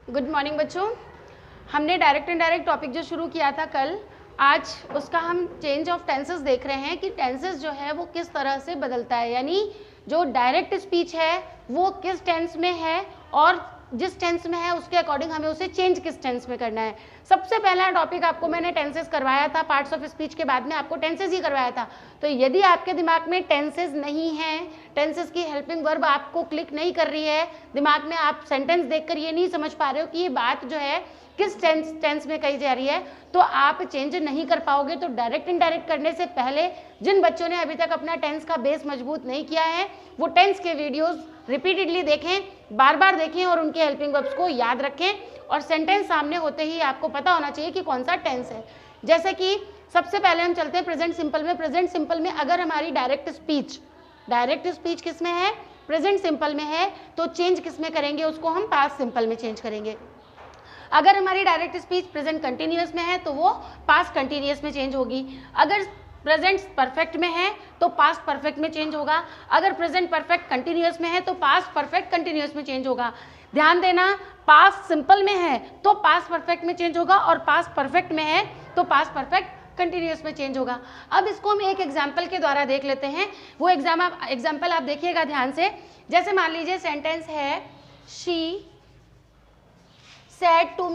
Good morning बच्चों। हमने direct indirect topic जो शुरू किया था कल, आज उसका हम चेंज ऑफ टेंसेस देख रहे हैं कि टेंसेस जो है वो किस तरह से बदलता है, यानी जो डायरेक्ट स्पीच है वो किस टेंस में है और जिस टेंस में है उसके अकॉर्डिंग हमें उसे चेंज किस टेंस में करना है। सबसे पहला टॉपिक आपको मैंने टेंसेस करवाया था, पार्ट्स ऑफ स्पीच के बाद में आपको टेंसेस ही करवाया था। तो यदि आपके दिमाग में टेंसेस नहीं है, टेंसेस की हेल्पिंग वर्ब आपको क्लिक नहीं कर रही है, दिमाग में आप सेंटेंस देखकर ये नहीं समझ पा रहे हो कि ये बात जो है किस टेंस में कही जा रही है, तो आप चेंज नहीं कर पाओगे। तो डायरेक्ट इनडायरेक्ट करने से पहले जिन बच्चों ने अभी तक अपना टेंस का बेस मजबूत नहीं किया है वो टेंस के वीडियोस रिपीटेडली देखें, बार बार देखें और उनके हेल्पिंग वर्ब्स को याद रखें। और सेंटेंस सामने होते ही आपको पता होना चाहिए कि कौन सा टेंस है। जैसे कि सबसे पहले हम चलते हैं प्रेजेंट सिंपल में। प्रेजेंट सिंपल में अगर हमारी डायरेक्ट स्पीच किस में है? प्रेजेंट सिंपल में है, तो चेंज किस में करेंगे? उसको हम पास्ट सिंपल में चेंज करेंगे। अगर हमारी डायरेक्ट स्पीच प्रेजेंट कंटिन्यूअस में है तो वो पास्ट कंटिन्यूअस में चेंज होगी। अगर प्रेजेंट परफेक्ट में है तो पास्ट परफेक्ट में चेंज होगा। अगर प्रेजेंट परफेक्ट कंटिन्यूअस में है तो पास्ट परफेक्ट कंटिन्यूअस में चेंज होगा। ध्यान देना, पास्ट सिंपल में है तो पास्ट परफेक्ट में चेंज होगा और पास्ट परफेक्ट में है तो पास्ट परफेक्ट कंटिन्यूअस में चेंज होगा। अब इसको हम एक एग्जाम्पल के द्वारा देख लेते हैं। वो एग्जाम्पल आप देखिएगा ध्यान से। जैसे मान लीजिए सेंटेंस है, she said to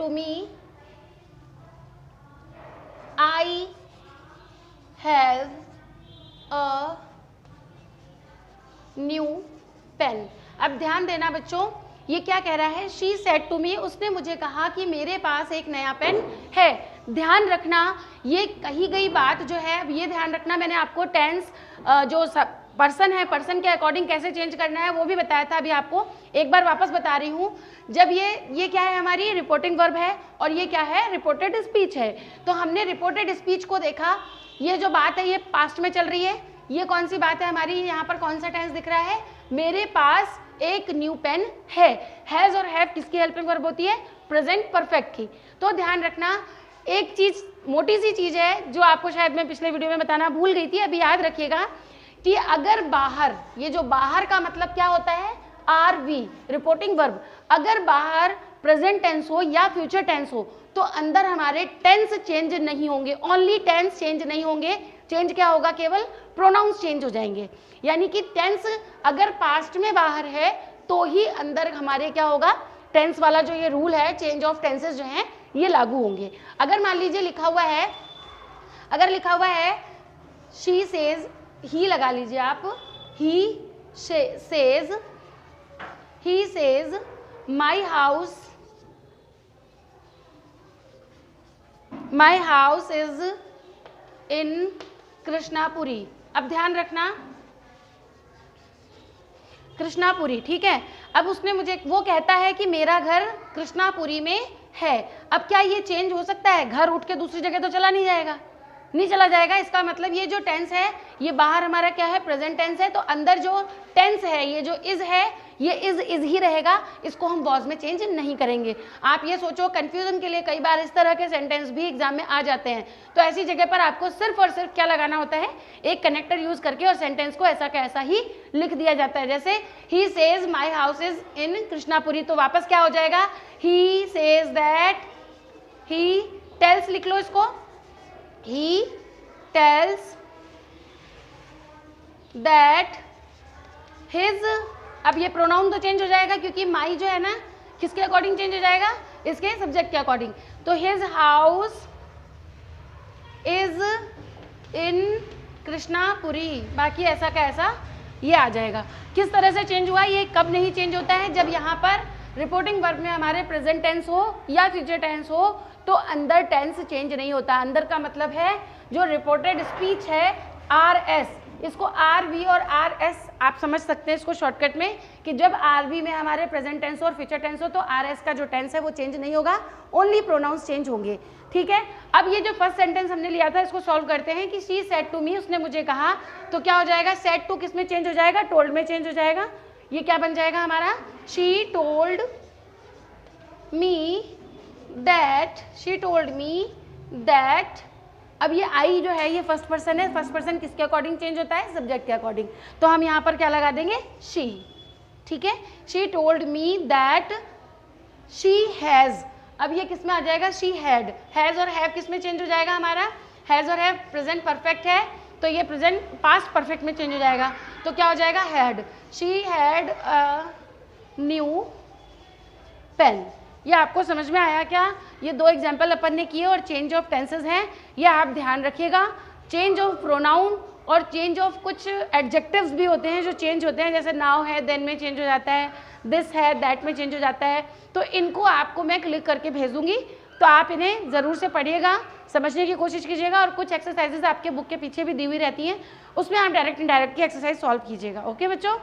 me I have a new pen। अब ध्यान देना बच्चों, ये क्या कह रहा है? शी सेड टू मी, उसने मुझे कहा कि मेरे पास एक नया पेन है। ध्यान रखना, ये कही गई बात जो है, ये ध्यान रखना, मैंने आपको टेंस जो पर्सन है, पर्सन के अकॉर्डिंग कैसे चेंज करना है वो भी बताया था। अभी आपको एक बार वापस बता रही हूँ। जब ये क्या है? हमारी रिपोर्टिंग वर्ब है और ये क्या है? रिपोर्टेड स्पीच है। तो हमने रिपोर्टेड स्पीच को देखा, ये जो बात है ये पास्ट में चल रही है। ये कौन सी बात है हमारी? यहाँ पर कौन सा टेंस दिख रहा है? मेरे पास एक न्यू पेन है। हैज और हैव किसकी हेल्पिंग वर्ब होती है? प्रेजेंट परफेक्ट की। तो ध्यान रखना, एक चीज, मोटी सी चीज है जो आपको शायद मैं पिछले वीडियो में बताना भूल गई थी, अभी याद रखिएगा कि अगर बाहर, ये जो बाहर का मतलब क्या होता है? R V, reporting verb. अगर बाहर प्रेजेंट टेंस हो या फ्यूचर टेंस हो तो अंदर हमारे टेंस चेंज नहीं होंगे, ओनली टेंस चेंज नहीं होंगे। चेंज क्या होगा? केवल प्रोनाउंस चेंज हो जाएंगे। यानी कि टेंस अगर पास्ट में बाहर है तो ही अंदर हमारे क्या होगा? टेंस वाला जो ये रूल है, चेंज ऑफ टेंसेस जो हैं ये लागू होंगे। अगर मान लीजिए लिखा हुआ है, अगर लिखा हुआ है शी सेज, ही लगा लीजिए आप, he says my house is in Krishnapuri. अब ध्यान रखना, कृष्णापुरी, ठीक है। अब उसने मुझे, वो कहता है कि मेरा घर कृष्णापुरी में है। अब क्या ये चेंज हो सकता है? घर उठ के दूसरी जगह तो चला नहीं जाएगा, नहीं चला जाएगा। इसका मतलब ये जो टेंस है ये बाहर हमारा क्या है? प्रेजेंट टेंस है। तो अंदर जो टेंस है, ये जो इज है, ये इज ही रहेगा। इसको हम वॉज में चेंज नहीं करेंगे। आप ये सोचो, कंफ्यूजन के लिए कई बार इस तरह के सेंटेंस भी एग्जाम में आ जाते हैं। तो ऐसी जगह पर आपको सिर्फ और सिर्फ क्या लगाना होता है? एक कनेक्टर यूज करके, और सेंटेंस को ऐसा का ऐसा ही लिख दिया जाता है। जैसे he says my house is in Krishnapuri, तो वापस क्या हो जाएगा? He says that, he tells, लिख लो इसको, he tells that his। अब ये प्रोनाउन तो चेंज हो जाएगा क्योंकि माई जो है ना किसके अकॉर्डिंग चेंज हो जाएगा? इसके सब्जेक्ट के अकॉर्डिंग। तो his house is in Krishnapuri, बाकी ऐसा का ऐसा ये आ जाएगा। किस तरह से चेंज हुआ? ये कब नहीं चेंज होता है? जब यहाँ पर रिपोर्टिंग वर्ब में हमारे प्रेजेंट टेंस हो या फ्यूचर टेंस हो तो अंदर टेंस चेंज नहीं होता। अंदर का मतलब है जो रिपोर्टेड स्पीच है, आर एस, इसको आर वी और आर एस आप समझ सकते हैं इसको शॉर्टकट में, कि जब आर वी में हमारे प्रेजेंट टेंस हो और फ्यूचर टेंस हो तो आर एस का जो टेंस है वो चेंज नहीं होगा, ओनली प्रोनाउंस चेंज होंगे। ठीक है। अब ये जो फर्स्ट सेंटेंस हमने लिया था इसको सॉल्व करते हैं कि शी सेड टू मी, उसने मुझे कहा, तो क्या हो जाएगा? सेड टू किस में चेंज हो जाएगा? टोल्ड में चेंज हो जाएगा। ये क्या बन जाएगा हमारा? She told me that, she told me that. अब ये आई जो है ये फर्स्ट पर्सन है, फर्स्ट पर्सन किसके अकॉर्डिंग चेंज होता है? सब्जेक्ट के अकॉर्डिंग। तो हम यहाँ पर क्या लगा देंगे? शी। ठीक है, she told me that she has, अब ये किस में आ जाएगा, शी हैड, हैज़ और हैव किस में चेंज हो जाएगा हमारा, हैज़ और हैव प्रेजेंट परफेक्ट है तो ये प्रेजेंट पास्ट परफेक्ट में चेंज हो जाएगा, तो क्या हो जाएगा, had, she had a new pen. ये आपको समझ में आया क्या? ये दो एग्जाम्पल अपन ने किए और चेंज ऑफ टेंसेज हैं, ये आप ध्यान रखिएगा। चेंज ऑफ प्रोनाउन और चेंज ऑफ कुछ एडजेक्टिव्स भी होते हैं जो चेंज होते हैं, जैसे नाउ है देन में चेंज हो जाता है, दिस है दैट में चेंज हो जाता है, तो इनको आपको मैं क्लिक करके भेजूंगी, तो आप इन्हें ज़रूर से पढ़िएगा, समझने की कोशिश कीजिएगा, और कुछ एक्सरसाइजेज आपके बुक के पीछे भी दी हुई रहती हैं, उसमें आप डायरेक्ट इनडायरेक्ट की एक्सरसाइज सॉल्व कीजिएगा। ओके बच्चों।